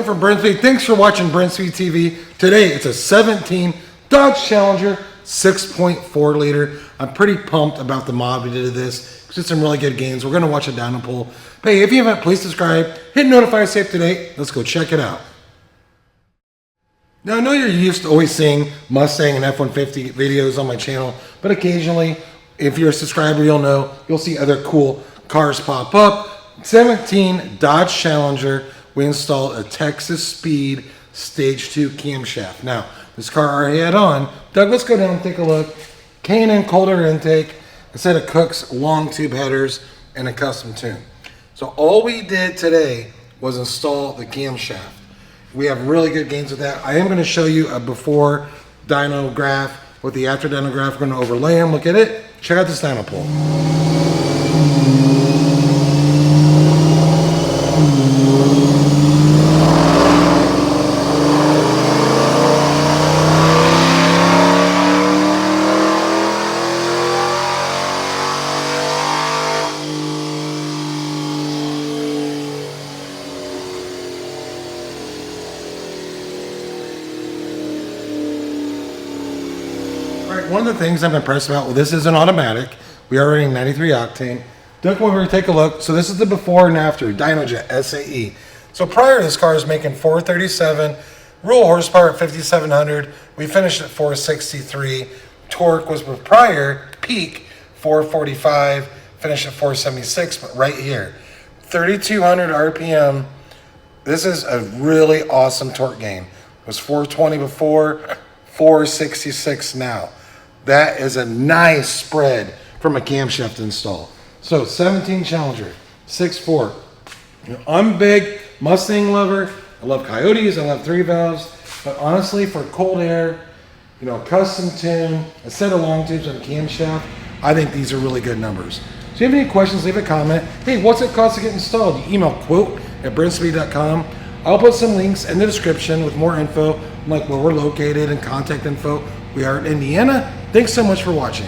Clint from Brenspeed. Thanks for watching Brenspeed TV. Today it's a 17 Dodge Challenger 6.4 liter. I'm pretty pumped about the mod we did to this. It's just some really good games. We're going to watch a dyno pull. But hey, if you haven't, please subscribe. Hit notify, stay up to date. Let's go check it out. Now I know you're used to always seeing Mustang and F-150 videos on my channel, but occasionally, if you're a subscriber, you'll see other cool cars pop up. 17 Dodge Challenger. We installed a Texas Speed Stage 2 camshaft. Now, this car already had on. Doug, let's go down and take a look. K&N cold air intake, a set of Cook's long tube headers, and a custom tune. So all we did today was install the camshaft. We have really good gains with that. I am going to show you a before dyno graph with the after dyno graph. We're going to overlay them. Look at it. Check out this dyno pull. One of the things I'm impressed about, well, this is an automatic. We are running 93 octane. Doug, come over and take a look. So this is the before and after Dynojet SAE. So prior, this car is making 437, real horsepower at 5,700. We finished at 463. Torque was with prior peak 445, finished at 476, but right here, 3,200 RPM. This is a really awesome torque gain. It was 420 before, 466 now. That is a nice spread from a camshaft install. So 17 Challenger, 6.4. I'm a big Mustang lover. I love Coyotes, I love 3 valves. But honestly, for cold air, custom tune, a set of long tubes on a camshaft, I think these are really good numbers. So if you have any questions, leave a comment. Hey, what's it cost to get installed? You email quote@brenspeed.com. I'll put some links in the description with more info, like where we're located and contact info. We are in Indiana. Thanks so much for watching.